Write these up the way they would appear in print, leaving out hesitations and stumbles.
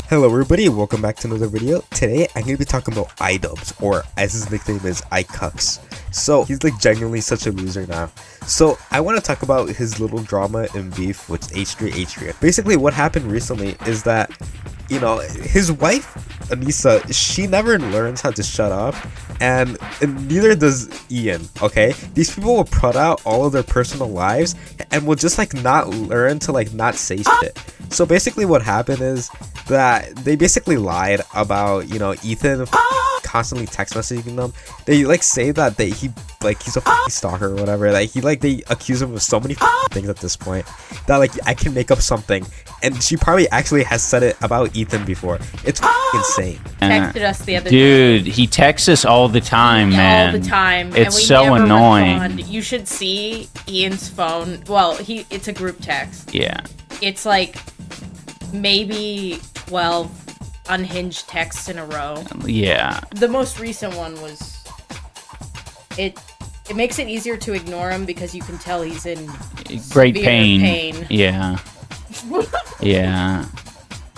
Hello everybody, welcome back to another video. Today I'm going to be talking about Idubbbz, or as his nickname is, iCucks. So he's like genuinely such a loser now. So I want to talk about his little drama and beef with H3. Basically what happened recently is that, you know, his wife Anissa, she never learns how to shut up, and neither does Ian. Okay, these people will put out all of their personal lives and will just like not learn to like not say shit. So basically what happened is that they basically lied about, you know, Ethan constantly text messaging them. They like say that he's a stalker or whatever. Like they accuse him of so many things at this point that like I can make up something, and she probably actually has said it about Ethan before. It's insane. Texted us the other day. Dude, he texts us all the time, man. All the time. It's so annoying. Respond. You should see Ian's phone. Well, it's a group text. Yeah. It's like maybe 12 unhinged texts in a row. Yeah. The most recent one was it makes it easier to ignore him because you can tell he's in great pain. Yeah. Yeah.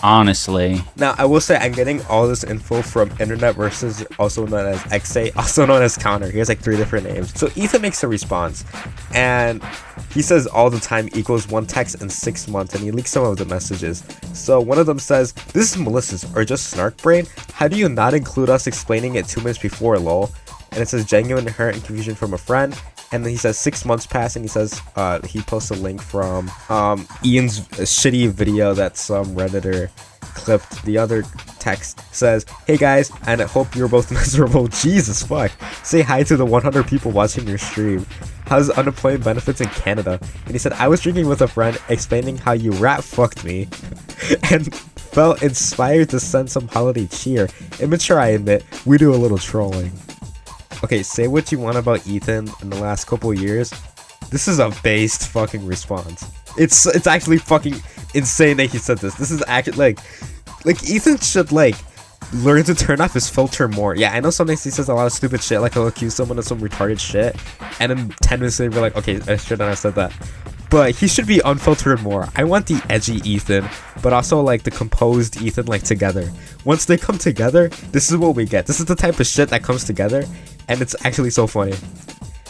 Honestly. Now I will say I'm getting all this info from Internet Versus, also known as XA, also known as Counter. He has like 3 different names. So Ethan makes a response, and he says all the time equals 1 text in 6 months, and he leaks some of the messages. So one of them says, "This is malicious or just snark brain? How do you not include us explaining it 2 minutes before, lol?" And it says genuine hurt and confusion from a friend. And then he says 6 months pass, and he says he posts a link from Ian's shitty video that some Redditor clipped. The other text says, "Hey guys, and I hope you're both miserable." Jesus fuck. Say hi to the 100 people watching your stream. How's unemployment benefits in Canada? And he said, "I was drinking with a friend explaining how you rat fucked me and felt inspired to send some holiday cheer. Immature, I admit. We do a little trolling." Okay, say what you want about Ethan in the last couple years. This is a based fucking response. It's actually fucking insane that he said this. This is actually like Ethan should like learn to turn off his filter more. Yeah, I know sometimes he says a lot of stupid shit, like he'll accuse someone of some retarded shit, and then 10 minutes later be like, okay, I shouldn't have said that. But he should be unfiltered more. I want the edgy Ethan, but also like the composed Ethan, like together. Once they come together, this is what we get. This is the type of shit that comes together, and it's actually so funny.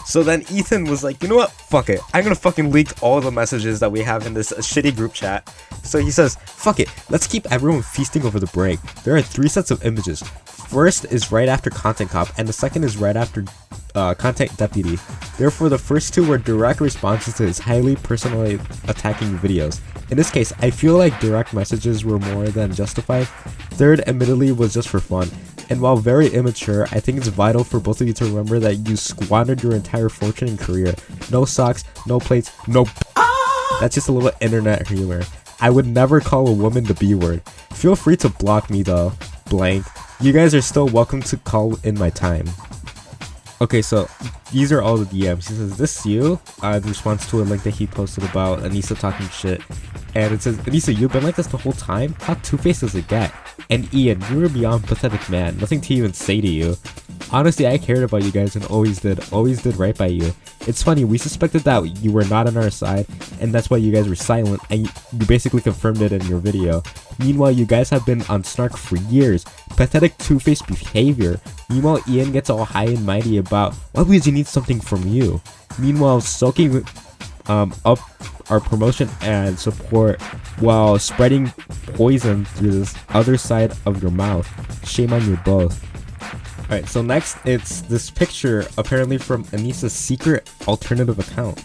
So then Ethan was like, you know what? Fuck it. I'm gonna fucking leak all the messages that we have in this shitty group chat. So he says, fuck it. Let's keep everyone feasting over the break. There are 3 sets of images. First is right after Content Cop, and the second is right after Content Deputy. Therefore, the first 2 were direct responses to his highly personally attacking videos. In this case, I feel like direct messages were more than justified. Third, admittedly, was just for fun. And while very immature, I think it's vital for both of you to remember that you squandered your entire fortune and career. No socks, no plates, no That's just a little internet humor. I would never call a woman the B word. Feel free to block me though. Blank. You guys are still welcome to call in my time. Okay, so these are all the DMs. He says, "This you?" In response to a link that he posted about Anissa talking shit. And it says, "Anissa, you've been like this the whole time? How two-faced does it get? And Ian, you were beyond pathetic, man. Nothing to even say to you. Honestly, I cared about you guys and always did right by you. It's funny, we suspected that you were not on our side, and that's why you guys were silent, and you basically confirmed it in your video. Meanwhile, you guys have been on Snark for years. Pathetic two-faced behavior. Meanwhile, Ian gets all high and mighty about, why would you need something from you? Meanwhile, soaking up our promotion and support while spreading poison through this other side of your mouth. Shame on you both." Alright, so next it's this picture apparently from Anissa's secret alternative account.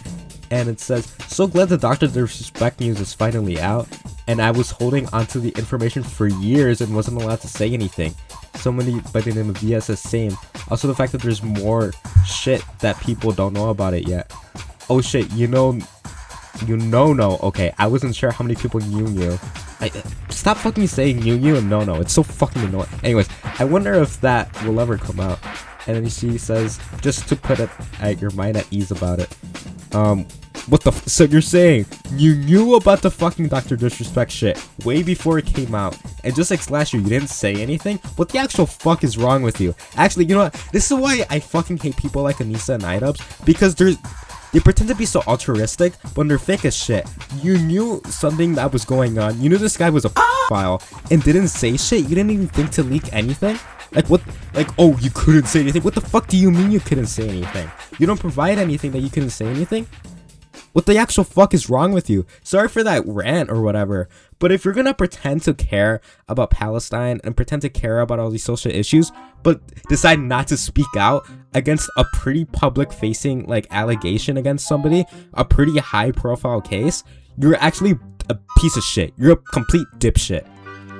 And it says, "So glad the Dr. Disrespect news is finally out, and I was holding onto the information for years and wasn't allowed to say anything. Somebody by the name of VS says same. Also the fact that there's more shit that people don't know about it yet. Oh shit, no. Okay, I wasn't sure how many people knew. Stop fucking saying knew and no. It's so fucking annoying. Anyways, I wonder if that will ever come out." And then she says, just to put it at your mind at ease about it. What the so you're saying you knew about the fucking Dr. Disrespect shit way before it came out, and just like last year you didn't say anything? What the actual fuck is wrong with you? Actually, you know what? This is why I fucking hate people like Anissa and Idubbbz, because they pretend to be so altruistic when they're fake as shit. You knew something that was going on. You knew this guy was a file and didn't say shit? You didn't even think to leak anything? Like what? Like, oh, you couldn't say anything? What the fuck do you mean you couldn't say anything? You don't provide anything that you couldn't say anything? What the actual fuck is wrong with you? Sorry for that rant or whatever, but if you're gonna pretend to care about Palestine and pretend to care about all these social issues, but decide not to speak out against a pretty public facing like allegation against somebody, a pretty high profile case, you're actually a piece of shit. You're a complete dipshit.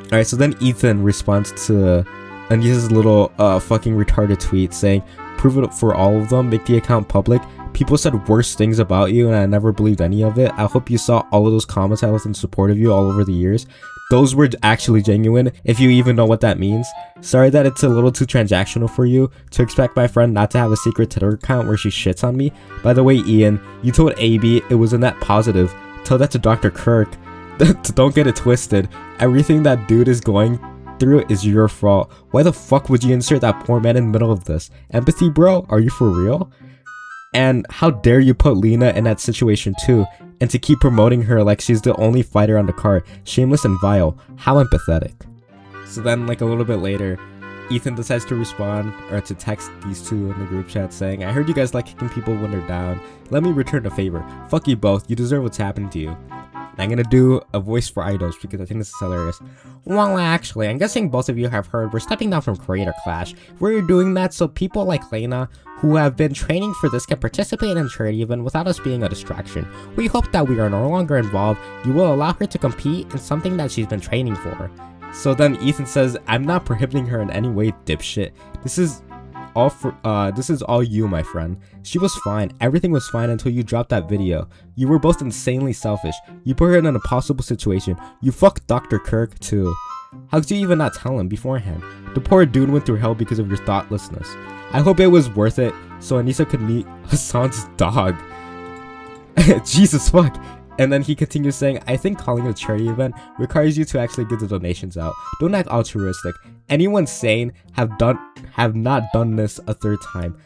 Alright, so then Ethan responds to Anissa's little fucking retarded tweet saying, prove it for all of them, make the account public. People said worse things about you and I never believed any of it. I hope you saw all of those comments I was in support of you all over the years. Those were actually genuine, if you even know what that means. Sorry that it's a little too transactional for you to expect my friend not to have a secret Twitter account where she shits on me. By the way, Ian, you told AB it was a net positive. Tell that to Dr. Kirk. Don't get it twisted. Everything that dude is going through is your fault. Why the fuck would you insert that poor man in the middle of this? Empathy, bro? Are you for real? And how dare you put Lena in that situation too, and to keep promoting her like she's the only fighter on the card. Shameless and vile. How empathetic. So then like a little bit later, Ethan decides to respond or to text these two in the group chat saying, I heard you guys like kicking people when they're down. Let me return the favor. Fuck you both. You deserve what's happening to you. I'm gonna do a voice for Idubbbz because I think this is hilarious. Well, actually, I'm guessing both of you have heard we're stepping down from Creator Clash. We're doing that so people like Lena, who have been training for this, can participate in trade even without us being a distraction. We hope that we are no longer involved. You will allow her to compete in something that she's been training for. So then Ethan says, I'm not prohibiting her in any way, dipshit. This is all you, my friend. She was fine. Everything was fine until you dropped that video. You were both insanely selfish. You put her in an impossible situation. You fucked Dr. Kirk too. How could you even not tell him beforehand? The poor dude went through hell because of your thoughtlessness. I hope it was worth it so Anissa could meet Hassan's dog. Jesus fuck. And then he continues saying, I think calling it a charity event requires you to actually get the donations out. Don't act altruistic. Anyone sane have not done this a third time.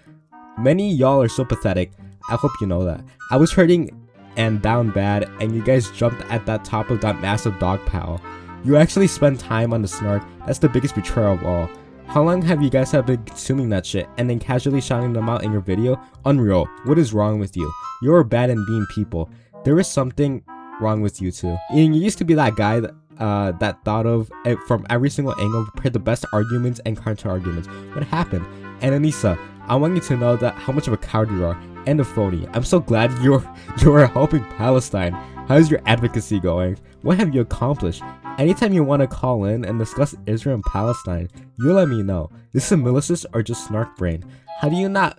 Many y'all are so pathetic. I hope you know that. I was hurting and down bad, and you guys jumped at that top of that massive dog pile. You actually spend time on the snark. That's the biggest betrayal of all. How long have you guys been consuming that shit and then casually shouting them out in your video? Unreal. What is wrong with you? You're bad and mean people. There is something wrong with you too. Ian, you used to be that guy that thought of it from every single angle, prepared the best arguments and counter arguments. What happened? And Anissa, I want you to know that how much of a coward you are and a phony. I'm so glad you're helping Palestine. How's your advocacy going? What have you accomplished? Anytime you want to call in and discuss Israel and Palestine, you let me know. This is militias or just snark brain. How do you not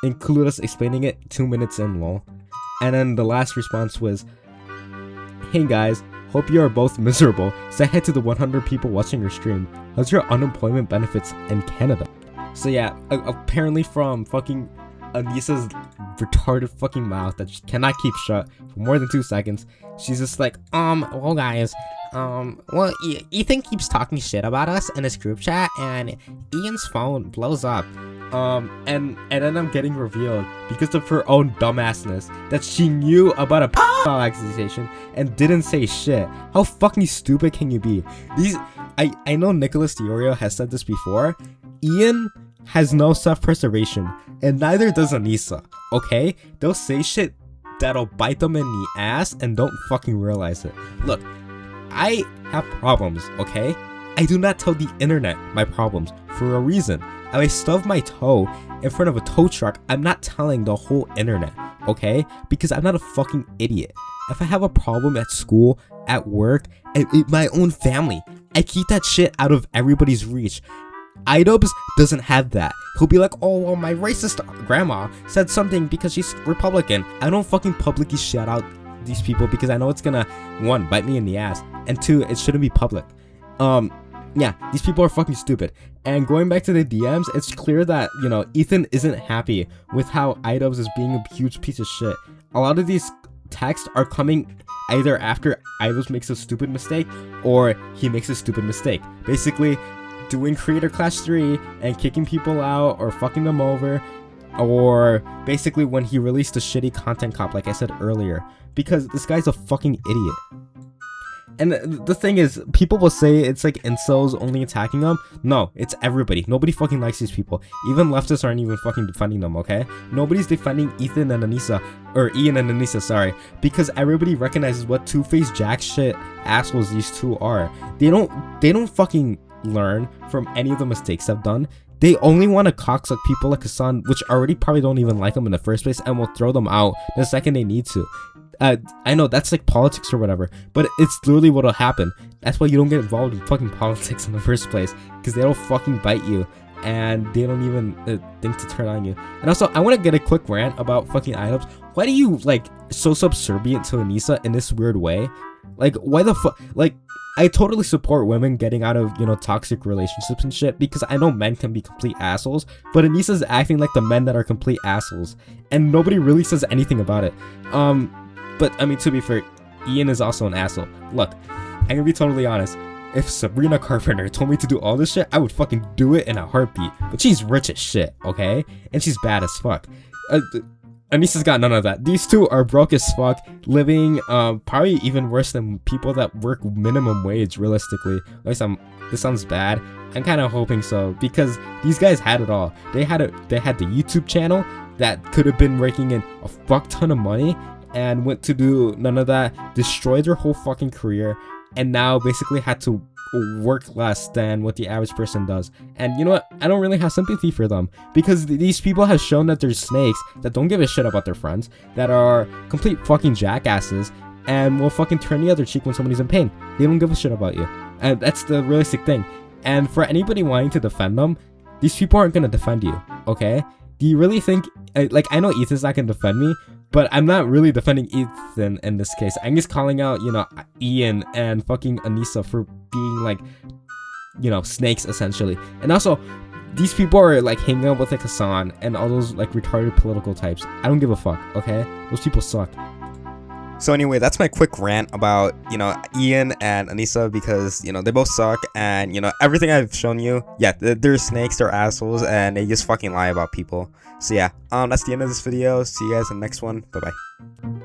include us explaining it 2 minutes in, lol? And then the last response was, hey guys, hope you are both miserable. Say hi to the 100 people watching your stream. How's your unemployment benefits in Canada? So yeah, apparently from fucking Anissa's retarded fucking mouth that she cannot keep shut for more than 2 seconds, she's just like, well guys, well, Ethan keeps talking shit about us in this group chat and Ian's phone blows up. And then I'm getting revealed because of her own dumbassness that she knew about a pedophile accusation and didn't say shit. How fucking stupid can you be? I know Nicholas Diorio has said this before. Ian has no self-preservation, and neither does Anissa, okay? They'll say shit that'll bite them in the ass and don't fucking realize it. Look, I have problems, okay? I do not tell the internet my problems for a reason. If I stub my toe in front of a tow truck, I'm not telling the whole internet, okay? Because I'm not a fucking idiot. If I have a problem at school, at work, and in my own family, I keep that shit out of everybody's reach. Idubbbz doesn't have that. He'll be like, oh, well, my racist grandma said something because she's Republican. I don't fucking publicly shout out these people because I know it's gonna, 1, bite me in the ass, and 2, it shouldn't be public. Yeah, these people are fucking stupid. And going back to the DMs, it's clear that, you know, Ethan isn't happy with how Idubbbz is being a huge piece of shit. A lot of these texts are coming either after Idubbbz makes a stupid mistake or he makes a stupid mistake. Basically, doing Creator Clash 3 and kicking people out or fucking them over, or basically when he released a shitty content cop like I said earlier, because this guy's a fucking idiot. And the thing is, people will say it's like incels only attacking them. No, it's everybody. Nobody fucking likes these people. Even leftists aren't even fucking defending them, okay? Nobody's defending Ethan and Anissa, or Ian and Anissa, sorry, because everybody recognizes what two-faced jack shit assholes these two are. They don't fucking learn from any of the mistakes they've done. They only want to cocksuck people like Hassan, which already probably don't even like them in the first place, and will throw them out the second they need to. I know that's like politics or whatever, but it's literally what'll happen. That's why you don't get involved in fucking politics in the first place, because they'll fucking bite you, and they don't even think to turn on you. And also, I want to get a quick rant about fucking Idubbbz. Why do you like so subservient to Anissa in this weird way? Like, why the fuck? Like, I totally support women getting out of, you know, toxic relationships and shit, because I know men can be complete assholes, but Anissa's acting like the men that are complete assholes, and nobody really says anything about it. But I mean, to be fair, Ian is also an asshole. Look, I'm gonna be totally honest. If Sabrina Carpenter told me to do all this shit, I would fucking do it in a heartbeat. But she's rich as shit, okay? And she's bad as fuck. Anissa's got none of that. These two are broke as fuck, living probably even worse than people that work minimum wage, realistically. At least this sounds bad. I'm kind of hoping so, because these guys had it all. They had the YouTube channel that could have been raking in a fuck ton of money, and went to do none of that, destroyed their whole fucking career, and now basically had to work less than what the average person does. And you know what? I don't really have sympathy for them, because these people have shown that they're snakes that don't give a shit about their friends, that are complete fucking jackasses, and will fucking turn the other cheek when somebody's in pain. They don't give a shit about you, and that's the realistic thing. And for anybody wanting to defend them, these people aren't gonna defend you, okay? Do you really think, like, I know Ethan's not gonna defend me, but I'm not really defending Ethan in this case. I'm just calling out, you know, Ian and fucking Anissa for being, like, you know, snakes, essentially. And also, these people are, like, hanging out with, like, Hassan and all those, like, retarded political types. I don't give a fuck, okay? Those people suck. So anyway, that's my quick rant about, you know, Ian and Anissa, because, you know, they both suck, and, you know, everything I've shown you, yeah, they're snakes, they're assholes, and they just fucking lie about people. So yeah, that's the end of this video. See you guys in the next one. Bye bye.